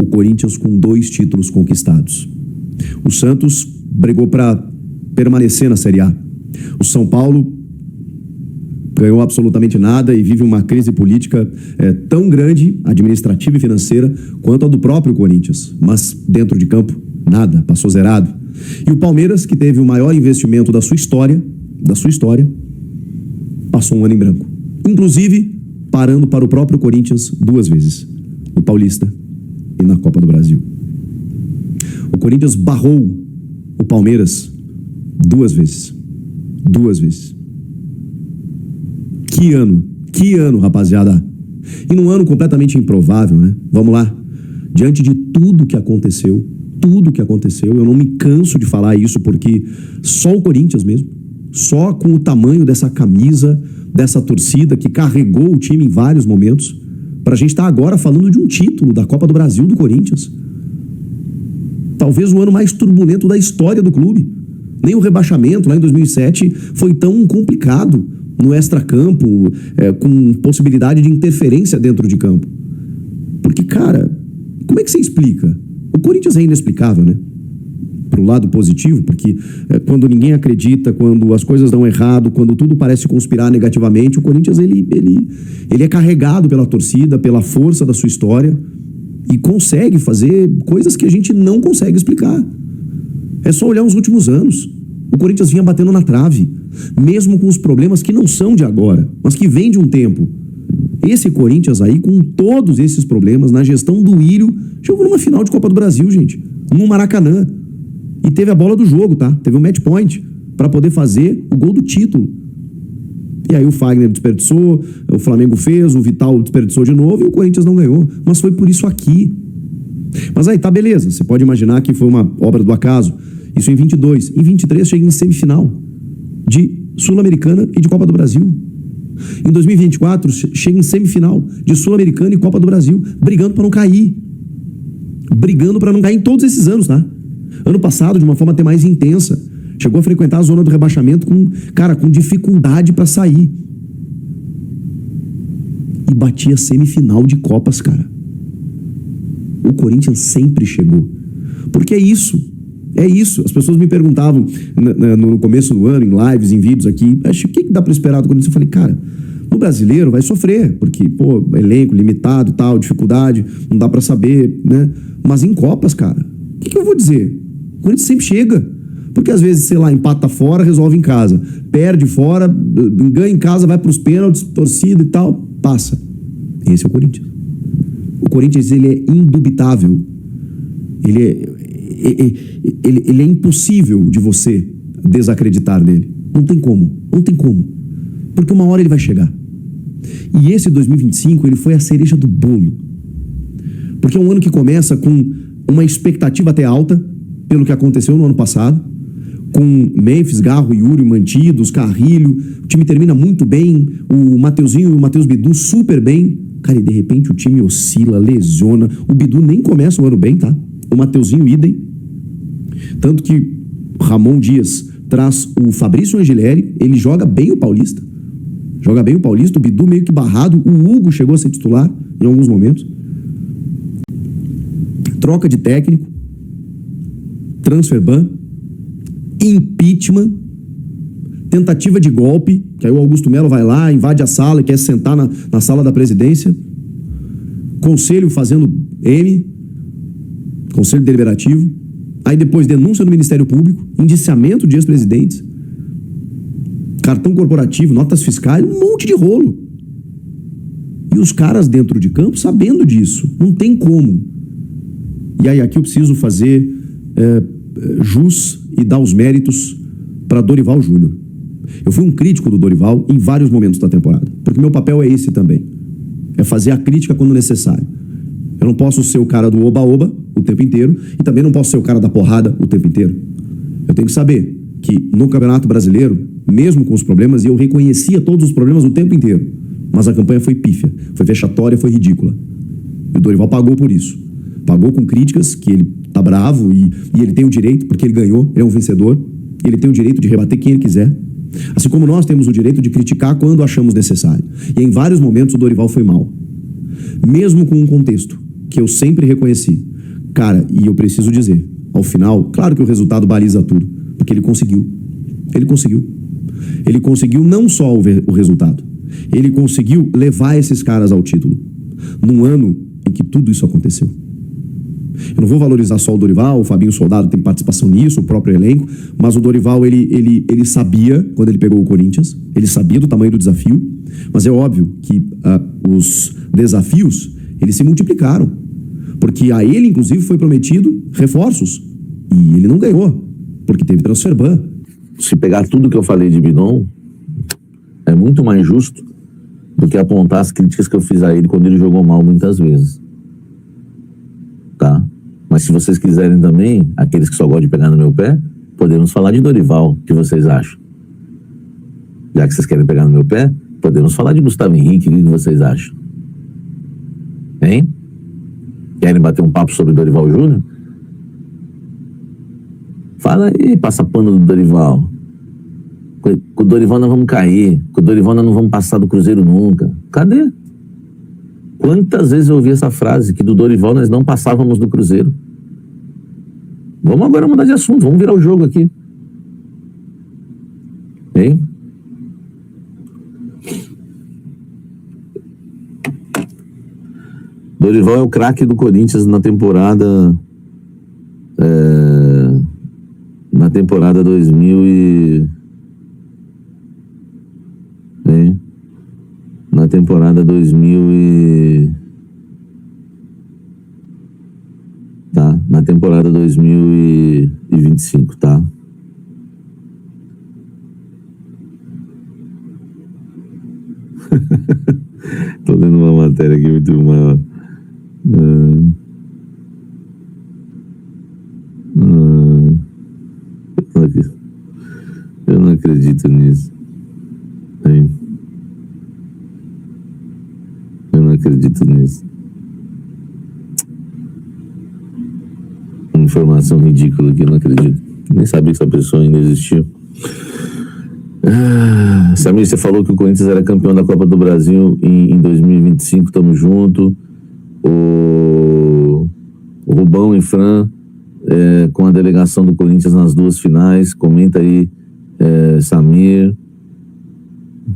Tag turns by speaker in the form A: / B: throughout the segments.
A: o Corinthians com 2 títulos conquistados. O Santos brigou para permanecer na Série A. O São Paulo ganhou absolutamente nada e vive uma crise política tão grande, administrativa e financeira, quanto a do próprio Corinthians. Mas dentro de campo, nada, passou zerado. E o Palmeiras, que teve o maior investimento da sua história, passou um ano em branco. Inclusive, parando para o próprio Corinthians 2 vezes, no Paulista e na Copa do Brasil. O Corinthians barrou o Palmeiras 2 vezes. 2 vezes. Que ano, rapaziada. E num ano completamente improvável, né? Vamos lá. Diante de tudo que aconteceu, eu não me canso de falar isso, porque só o Corinthians mesmo, só com o tamanho dessa camisa, dessa torcida que carregou o time em vários momentos, pra gente estar agora falando de um título da Copa do Brasil do Corinthians. Talvez o ano mais turbulento da história do clube. Nem o rebaixamento lá em 2007 foi tão complicado no extracampo, com possibilidade de interferência dentro de campo. Porque, cara, como é que você explica? O Corinthians é inexplicável, né? Pro lado positivo, porque quando ninguém acredita, quando as coisas dão errado, quando tudo parece conspirar negativamente, o Corinthians ele é carregado pela torcida, pela força da sua história e consegue fazer coisas que a gente não consegue explicar. É só olhar os últimos anos. O Corinthians vinha batendo na trave, mesmo com os problemas que não são de agora, mas que vêm de um tempo. Esse Corinthians aí, com todos esses problemas, na gestão do Írio, chegou numa final de Copa do Brasil, gente, no Maracanã. E teve a bola do jogo, tá? Teve um match point para poder fazer o gol do título. E aí o Fagner desperdiçou, o Flamengo fez, o Vital desperdiçou de novo e o Corinthians não ganhou. Mas foi por isso aqui. Mas aí, tá, beleza. Você pode imaginar que foi uma obra do acaso. Isso em 22. Em 23 chega em semifinal de Sul-Americana e de Copa do Brasil. Em 2024 chega em semifinal de Sul-Americana e Copa do Brasil, brigando para não cair. Brigando para não cair em todos esses anos, tá? Ano passado, de uma forma até mais intensa, chegou a frequentar a zona do rebaixamento com dificuldade para sair. E batia semifinal de Copas, cara. O Corinthians sempre chegou. Porque é isso. É isso. As pessoas me perguntavam no começo do ano, em lives, em vídeos aqui, o que dá para esperar do Corinthians? Eu falei, cara, no brasileiro vai sofrer, porque, elenco limitado e tal, dificuldade, não dá para saber, né? Mas em Copas, cara, o que eu vou dizer? O Corinthians sempre chega. Porque às vezes, sei lá, empata fora, resolve em casa. Perde fora, ganha em casa, vai pros pênaltis, torcida e tal, passa. Esse é o Corinthians. O Corinthians, ele é indubitável. Ele é impossível de você desacreditar dele. Não tem como. Porque uma hora ele vai chegar. E esse 2025, ele foi a cereja do bolo. Porque é um ano que começa com uma expectativa até alta, pelo que aconteceu no ano passado, com Memphis, Garro e Yuri mantidos, Carrilho, o time termina muito bem, o Mateuzinho e o Matheus Bidu super bem. Cara, e de repente o time oscila, lesiona. O Bidu nem começa o ano bem, tá? O Mateuzinho idem. Tanto que Ramon Dias traz o Fabrício Angileri, ele joga bem o Paulista. O Bidu meio que barrado, o Hugo chegou a ser titular em alguns momentos. Troca de técnico, transfer ban, impeachment, tentativa de golpe, que aí o Augusto Melo vai lá, invade a sala e quer sentar na sala da presidência. Conselho fazendo Conselho Deliberativo. Aí depois denúncia do Ministério Público, indiciamento de ex-presidentes, cartão corporativo, notas fiscais, um monte de rolo. E os caras dentro de campo sabendo disso. Não tem como. E aí aqui eu preciso fazer jus e dar os méritos para Dorival Júnior. Eu fui um crítico do Dorival em vários momentos da temporada, porque meu papel é esse também. É fazer a crítica quando necessário. Eu não posso ser o cara do oba-oba o tempo inteiro e também não posso ser o cara da porrada o tempo inteiro. Eu tenho que saber que no Campeonato Brasileiro, mesmo com os problemas, e eu reconhecia todos os problemas o tempo inteiro, mas a campanha foi pífia, foi vexatória, foi ridícula. E o Dorival pagou por isso. Pagou com críticas, que ele tá bravo e ele tem o direito, porque ele ganhou, ele é um vencedor, e ele tem o direito de rebater quem ele quiser. Assim como nós temos o direito de criticar quando achamos necessário. E em vários momentos o Dorival foi mal. Mesmo com um contexto que eu sempre reconheci, Cara, e eu preciso dizer, ao final, claro que o resultado baliza tudo, porque ele conseguiu. Ele conseguiu. Ele conseguiu não só o resultado, ele conseguiu levar esses caras ao título, num ano em que tudo isso aconteceu. Eu não vou valorizar só o Dorival, o Fabinho Soldado tem participação nisso, o próprio elenco, mas o Dorival, ele sabia, quando ele pegou o Corinthians, ele sabia do tamanho do desafio, mas é óbvio que os desafios, eles se multiplicaram, porque a ele, inclusive, foi prometido reforços, e ele não ganhou, porque teve transfer ban.
B: Se pegar tudo que eu falei de Bidon, é muito mais justo do que apontar as críticas que eu fiz a ele quando ele jogou mal muitas vezes. Tá? Mas se vocês quiserem também, aqueles que só gostam de pegar no meu pé, podemos falar de Dorival, o que vocês acham? Já que vocês querem pegar no meu pé, podemos falar de Gustavo Henrique, o que vocês acham? Hein? Querem bater um papo sobre Dorival Júnior? Fala aí, passa pano do Dorival. Com o Dorival nós vamos cair, com o Dorival nós não vamos passar do Cruzeiro nunca. Cadê? Quantas vezes eu ouvi essa frase, que do Dorival nós não passávamos do Cruzeiro? Vamos agora mudar de assunto, vamos virar o jogo aqui. Hein? Dorival é o craque do Corinthians na temporada... na temporada 2000 na temporada 2000 tá, na temporada 2025, tá? Tô lendo uma matéria aqui muito mal. Eu não acredito nisso. Eu não acredito nisso. Informação ridícula que eu não acredito. Nem sabia que essa pessoa ainda existiu. Samir, você falou que o Corinthians era campeão da Copa do Brasil em 2025. Tamo junto. O Rubão e Fran com a delegação do Corinthians nas duas finais. Comenta aí, Samir.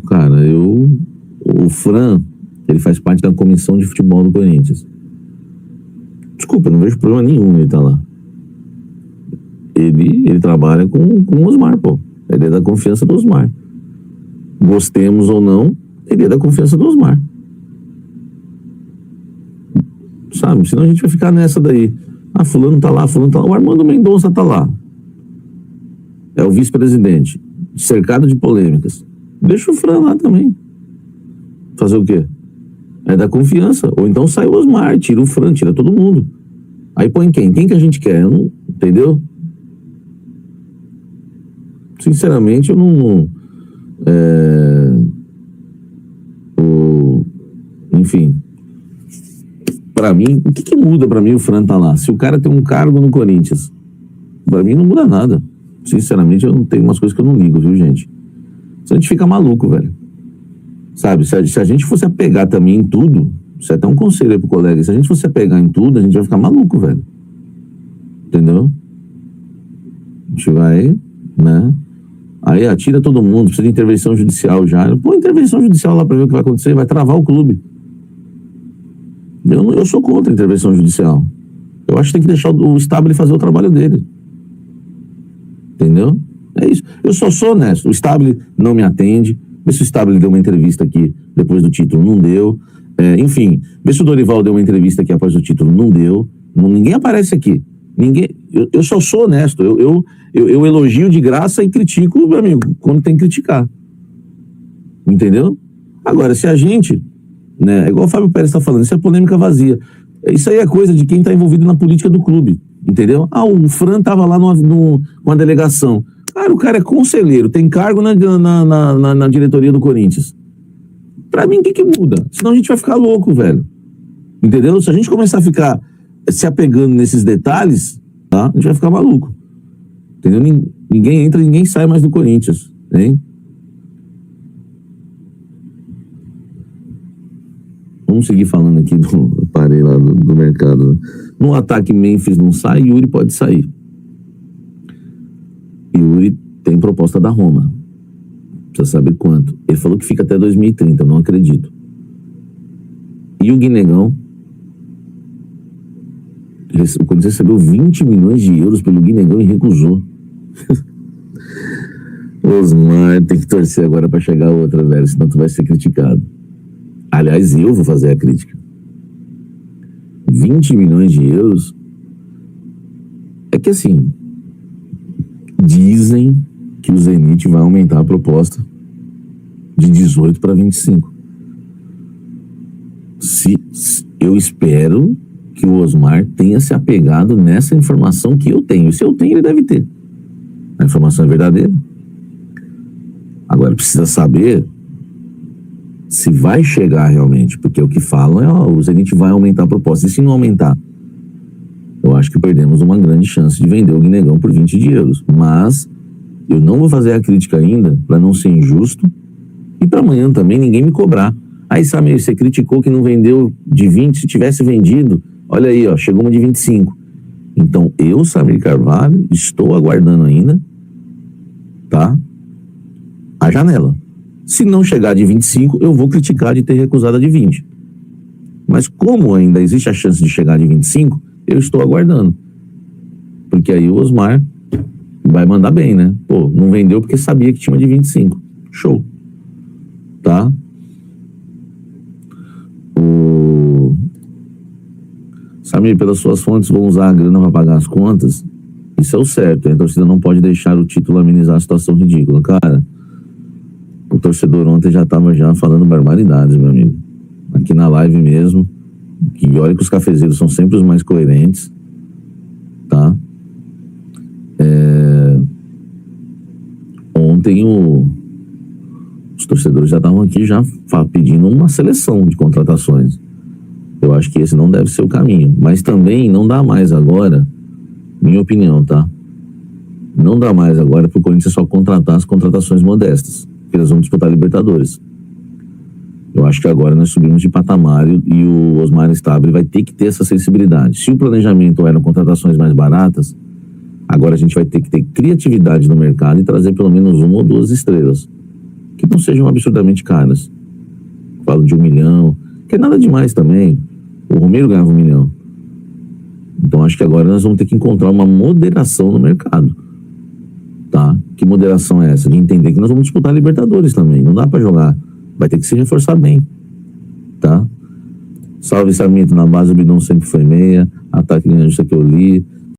B: Cara, o Fran, ele faz parte da comissão de futebol do Corinthians. Desculpa, eu não vejo problema nenhum ele tá lá. Ele trabalha com o Osmar, pô. Ele é da confiança do Osmar. Gostemos ou não, ele é da confiança do Osmar. Sabe? Senão a gente vai ficar nessa daí. Fulano tá lá, fulano tá lá. O Armando Mendonça tá lá. É o vice-presidente. Cercado de polêmicas. Deixa o Fran lá também. Fazer o quê? É da confiança. Ou então sai o Osmar, tira o Fran, tira todo mundo. Aí põe quem? Quem que a gente quer? Eu não, entendeu? Sinceramente, eu não... enfim... Pra mim, o que muda pra mim o Fran tá lá? Se o cara tem um cargo no Corinthians, pra mim não muda nada. Sinceramente, eu não tenho umas coisas que eu não ligo, viu, gente? Se a gente fica maluco, velho. Sabe? Se a gente fosse apegar também em tudo, isso é até um conselho aí pro colega, se a gente fosse apegar em tudo, a gente vai ficar maluco, velho. Entendeu? A gente vai, né? Aí atira todo mundo, precisa de intervenção judicial já. Pô, intervenção judicial lá pra ver o que vai acontecer, vai travar o clube. Eu sou contra a intervenção judicial. Eu acho que tem que deixar o Stabile fazer o trabalho dele. Entendeu? É isso. Eu só sou honesto. O Stabile não me atende. Vê se o Stabile deu uma entrevista aqui depois do título. Não deu. Enfim, vê se o Dorival deu uma entrevista aqui após o título. Não deu. Ninguém aparece aqui. Ninguém. Eu só sou honesto. Eu elogio de graça e critico, meu amigo, quando tem que criticar. Entendeu? Agora, se a gente... né, é igual o Fábio Pérez está falando, isso é polêmica vazia. Isso aí é coisa de quem está envolvido na política do clube, entendeu? O Fran estava lá com a delegação. Cara, o cara é conselheiro, tem cargo na diretoria do Corinthians. Pra mim, o que muda? Senão a gente vai ficar louco, velho. Entendeu? Se a gente começar a ficar se apegando nesses detalhes, tá? A gente vai ficar maluco. Entendeu? Ninguém entra, ninguém sai mais do Corinthians, hein? vamos seguir falando aqui do... Parei lá do mercado. Né? No ataque, Memphis não sai, Yuri pode sair. Yuri tem proposta da Roma. Precisa saber quanto. Ele falou que fica até 2030, eu não acredito. E o Guinegão, o Corinthians recebeu 20 milhões de euros pelo Guinegão e recusou. Osmar, tem que torcer agora pra chegar outra, velho, senão tu vai ser criticado. Aliás, eu vou fazer a crítica. 20 milhões de euros é que assim, dizem que o Zenit vai aumentar a proposta de 18 para 25. Eu espero que o Osmar tenha se apegado nessa informação que eu tenho. Se eu tenho, ele deve ter. A informação é verdadeira. Agora, precisa saber se vai chegar realmente, porque o que falam é, o Zenit vai aumentar a proposta. E se não aumentar? Eu acho que perdemos uma grande chance de vender o Guinegão por 20 de euros. Mas eu não vou fazer a crítica ainda, para não ser injusto, e para amanhã também ninguém me cobrar. Aí, Samir, você criticou que não vendeu de 20, se tivesse vendido, olha aí, ó, chegou uma de 25. Então, eu, Samir Carvalho, estou aguardando ainda, tá? A janela. Se não chegar de 25, eu vou criticar de ter recusado a de 20. Mas como ainda existe a chance de chegar de 25, eu estou aguardando. Porque aí o Osmar vai mandar bem, né? Pô, não vendeu porque sabia que tinha uma de 25. Show. Tá? Samir, pelas suas fontes, vão usar a grana para pagar as contas? Isso é o certo. A torcida não pode deixar o título amenizar a situação ridícula. Cara, o torcedor ontem já estava falando barbaridades, meu amigo. Aqui na live mesmo. E olha que os cafezeiros são sempre os mais coerentes. Tá? Ontem os torcedores já estavam aqui pedindo uma seleção de contratações. Eu acho que esse não deve ser o caminho. Mas também não dá mais agora, minha opinião, tá? Não dá mais agora para o Corinthians só contratar as contratações modestas, porque eles vão disputar a Libertadores. Eu acho que agora nós subimos de patamar e o Osmar Stabile vai ter que ter essa sensibilidade. Se o planejamento eram contratações mais baratas, agora a gente vai ter que ter criatividade no mercado e trazer pelo menos 1 ou 2 estrelas, que não sejam absurdamente caras. Falo de 1 milhão, que é nada demais também. O Romero ganhava 1 milhão. Então acho que agora nós vamos ter que encontrar uma moderação no mercado. Tá? Que moderação é essa? De entender que nós vamos disputar a Libertadores também. Não dá pra jogar. Vai ter que se reforçar bem. Tá? Salve, Sarmento. Na base o Bidon sempre foi meia. Ataque de justa que eu li.